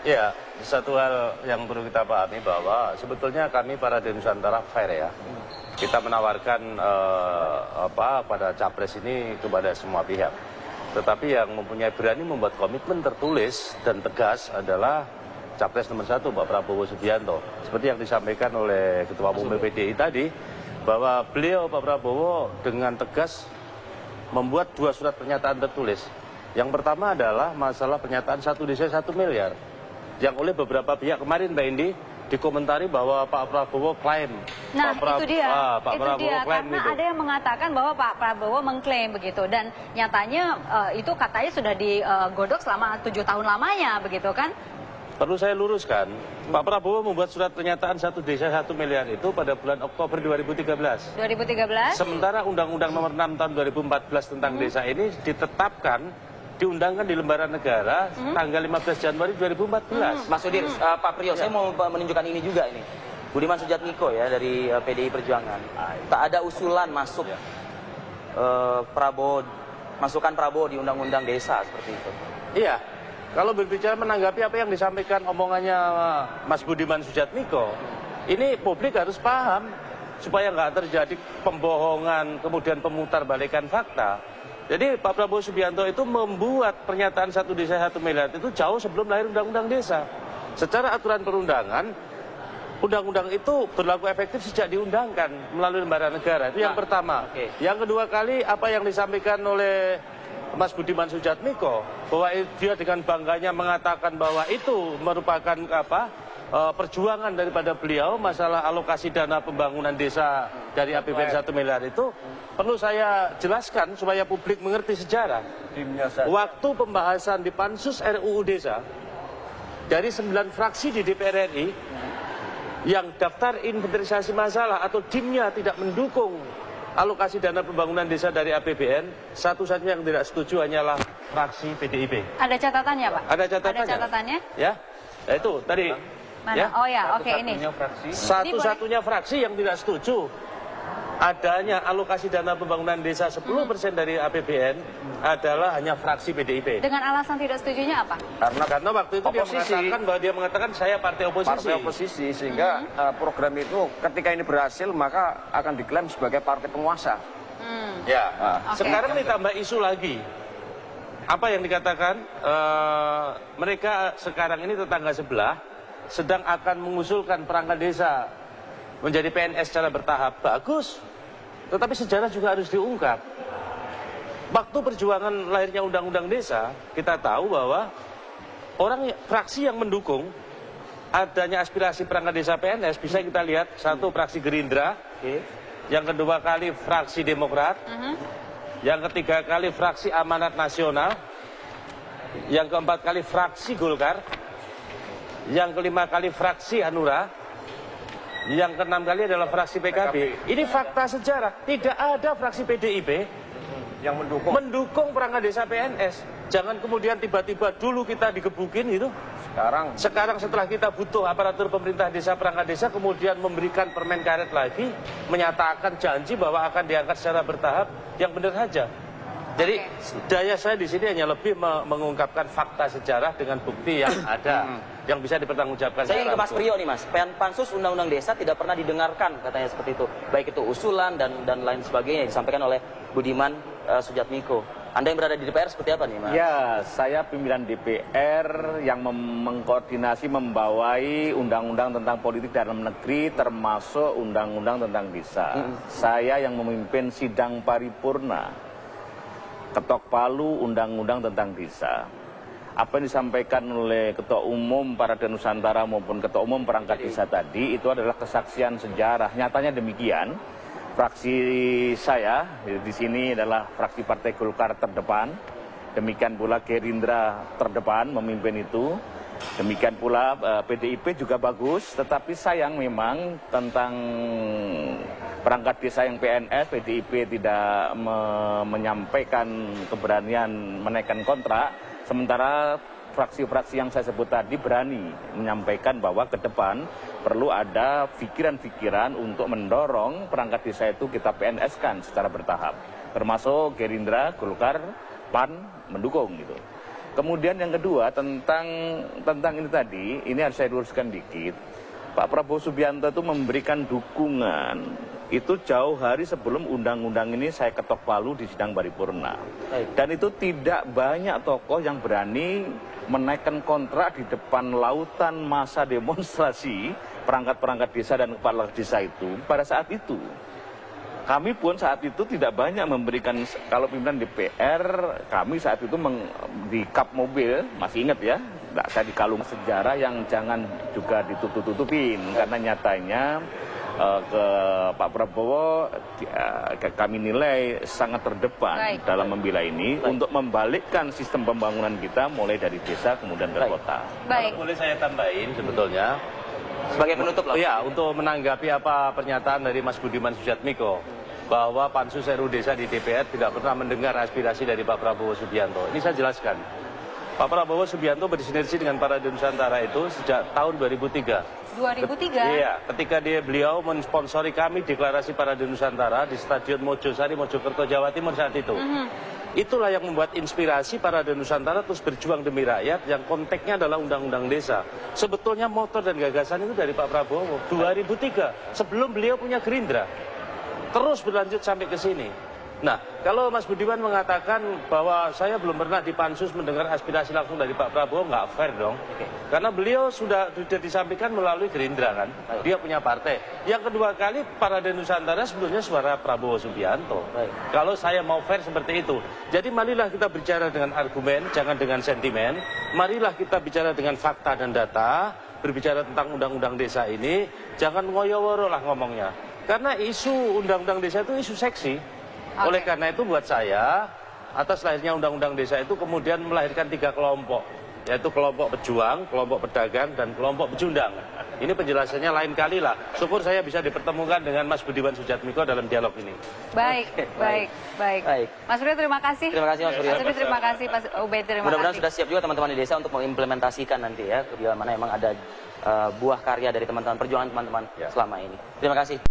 Ya, satu hal yang perlu kita pahami bahwa sebetulnya kami para di Nusantara fair ya. Kita menawarkan pada capres ini kepada semua pihak. Tetapi yang mempunyai berani membuat komitmen tertulis dan tegas adalah capres nomor 1 Pak Prabowo Subianto. Seperti yang disampaikan oleh Ketua Umum PDI tadi, bahwa beliau Pak Prabowo dengan tegas membuat 2 surat pernyataan tertulis. Yang pertama adalah masalah pernyataan 1 desa 1 miliar. Yang oleh beberapa pihak kemarin Mbak Indi dikomentari bahwa Pak Prabowo klaim. Nah, itu dia. Pak itu Prabowo dia. klaim Karena itu. ada yang mengatakan bahwa Pak Prabowo mengklaim begitu. Dan nyatanya itu katanya sudah digodok selama 7 tahun lamanya begitu kan? Perlu saya luruskan, Pak Prabowo membuat surat pernyataan 1 desa 1 miliar itu pada bulan Oktober 2013. 2013? Sementara Undang-Undang Nomor 6 Tahun 2014 tentang desa ini ditetapkan, diundangkan di Lembaran Negara tanggal 15 Januari 2014. Mas Sudir, Pak Priyo, saya mau menunjukkan ini juga ini. Budiman Sujatmiko ya dari PDI Perjuangan. Tak ada usulan masuk masukan Prabowo di Undang-Undang Desa seperti itu. Iya, kalau berbicara menanggapi apa yang disampaikan omongannya Mas Budiman Sujatmiko, ini publik harus paham supaya nggak terjadi pembohongan kemudian pemutarbalikan fakta. Jadi Pak Prabowo Subianto itu membuat pernyataan 1 desa 1 miliar itu jauh sebelum lahir Undang-Undang Desa. Secara aturan perundangan, undang-undang itu berlaku efektif sejak diundangkan melalui lembaran negara. Itu yang pertama. Yang kedua kali apa yang disampaikan oleh Mas Budiman Sujatmiko, bahwa dia dengan bangganya mengatakan bahwa itu merupakan perjuangan daripada beliau masalah alokasi dana pembangunan desa dari APBN 1 miliar itu perlu saya jelaskan supaya publik mengerti sejarah. Waktu pembahasan di Pansus RUU Desa dari 9 fraksi di DPR RI yang daftar inventarisasi masalah atau DIM-nya tidak mendukung alokasi dana pembangunan desa dari APBN, satu-satunya yang tidak setuju hanyalah fraksi PDIP. Ada catatannya, Pak? Ada catatannya. Ada catatannya? Ya, itu tadi. Mana? Ya? Oh ya, oke ini. Satu-satunya fraksi yang tidak setuju adanya alokasi dana pembangunan desa 10% dari APBN adalah hanya fraksi PDIP. Dengan alasan tidak setujunya apa? Karena waktu itu Oposisi. dia mengatakan saya partai oposisi. Partai oposisi, sehingga program itu ketika ini berhasil maka akan diklaim sebagai partai penguasa. Ya, sekarang ditambah isu lagi. Apa yang dikatakan? Mereka sekarang ini tetangga sebelah sedang akan mengusulkan perangkat desa menjadi PNS secara bertahap. Bagus, tetapi sejarah juga harus diungkap. Waktu perjuangan lahirnya Undang-Undang Desa, kita tahu bahwa fraksi yang mendukung adanya aspirasi perangkat desa PNS bisa kita lihat, 1 fraksi Gerindra, yang kedua kali fraksi Demokrat, yang ketiga kali fraksi Amanat Nasional, yang keempat kali fraksi Golkar, yang kelima kali fraksi Hanura, yang keenam kali adalah fraksi PKB. Ini fakta sejarah. Tidak ada fraksi PDIP yang mendukung perangkat desa PNS. Jangan kemudian tiba-tiba dulu kita digebukin gitu. Sekarang setelah kita butuh aparatur pemerintah desa perangkat desa, kemudian memberikan permen karet lagi, menyatakan janji bahwa akan diangkat secara bertahap, yang benar saja. Jadi daya saya di sini hanya lebih mengungkapkan fakta sejarah dengan bukti yang ada, yang bisa dipertanggungjawabkan. Saya ingin ke Mas Priyo nih Mas, Pansus Undang-Undang Desa tidak pernah didengarkan katanya seperti itu. Baik itu usulan dan lain sebagainya yang disampaikan oleh Budiman Sujatmiko. Anda yang berada di DPR seperti apa nih Mas? Ya, saya pimpinan DPR yang mengkoordinasi membawai undang-undang tentang politik dalam negeri termasuk undang-undang tentang desa. Saya yang memimpin sidang paripurna ketok palu undang-undang tentang desa. Apa yang disampaikan oleh Ketua Umum Parade Nusantara maupun Ketua Umum Perangkat Desa tadi itu adalah kesaksian sejarah. Nyatanya demikian. Fraksi saya di sini adalah fraksi Partai Golkar terdepan. Demikian pula Gerindra terdepan memimpin itu. Demikian pula PDIP juga bagus, tetapi sayang memang tentang perangkat desa yang PNS, PDIP tidak menyampaikan keberanian menaikkan kontrak, sementara fraksi-fraksi yang saya sebut tadi berani menyampaikan bahwa ke depan perlu ada pikiran-pikiran untuk mendorong perangkat desa itu kita PNS-kan secara bertahap, termasuk Gerindra, Golkar, PAN mendukung gitu. Kemudian yang kedua tentang ini tadi, ini harus saya luruskan dikit. Pak Prabowo Subianto itu memberikan dukungan itu jauh hari sebelum undang-undang ini saya ketok palu di sidang paripurna. Dan itu tidak banyak tokoh yang berani menaikkan kontrak di depan lautan massa demonstrasi perangkat-perangkat desa dan kepala desa itu pada saat itu. Kami pun saat itu tidak banyak memberikan, kalau pimpinan DPR, kami saat itu di kap mobil, masih ingat ya, saya di kalung sejarah yang jangan juga ditutup-tutupin, karena nyatanya ke Pak Prabowo kami nilai sangat terdepan dalam membela ini untuk membalikkan sistem pembangunan kita mulai dari desa kemudian ke kota. Kalau boleh saya tambahin sebetulnya. Sebagai penutup lah. Ya, untuk menanggapi apa pernyataan dari Mas Budiman Sujatmiko bahwa Pansus RUU Desa di DPR tidak pernah mendengar aspirasi dari Pak Prabowo Subianto. Ini saya jelaskan. Pak Prabowo Subianto bersinergi dengan Parade Nusantara itu sejak tahun 2003. 2003? Iya, ketika beliau mensponsori kami deklarasi Parade Nusantara di Stadion Mojosari, Mojokerto, Jawa Timur saat itu. Itulah yang membuat inspirasi Parade Nusantara terus berjuang demi rakyat yang konteksnya adalah undang-undang desa. Sebetulnya motor dan gagasan itu dari Pak Prabowo 2003, sebelum beliau punya Gerindra. Terus berlanjut sampai ke sini. Nah, kalau Mas Budiman mengatakan bahwa saya belum pernah di Pansus mendengar aspirasi langsung dari Pak Prabowo, nggak fair dong. Karena beliau sudah disampaikan melalui Gerindra kan. Dia punya partai. Yang kedua kali Parade Nusantara sebetulnya suara Prabowo Subianto. Kalau saya mau fair seperti itu. Jadi marilah kita bicara dengan argumen, jangan dengan sentimen. Marilah kita bicara dengan fakta dan data. Berbicara tentang undang-undang desa ini, jangan ngoyo-woro lah ngomongnya. Karena isu undang-undang desa itu isu seksi. Oleh karena itu buat saya, atas lahirnya undang-undang desa itu kemudian melahirkan 3 kelompok. Yaitu kelompok pejuang, kelompok pedagang, dan kelompok pecundang. Ini penjelasannya lain kali lah. Syukur saya bisa dipertemukan dengan Mas Budiman Sujatmiko dalam dialog ini. Baik. Mas Suryo terima kasih. Terima kasih Mas Suryo. Mas Suryo terima kasih, Mas Ubed terima kasih. Mudah-mudahan sudah siap juga teman-teman di desa untuk mengimplementasikan nanti ya, bila mana emang ada buah karya dari teman-teman perjuangan teman-teman selama ini. Terima kasih.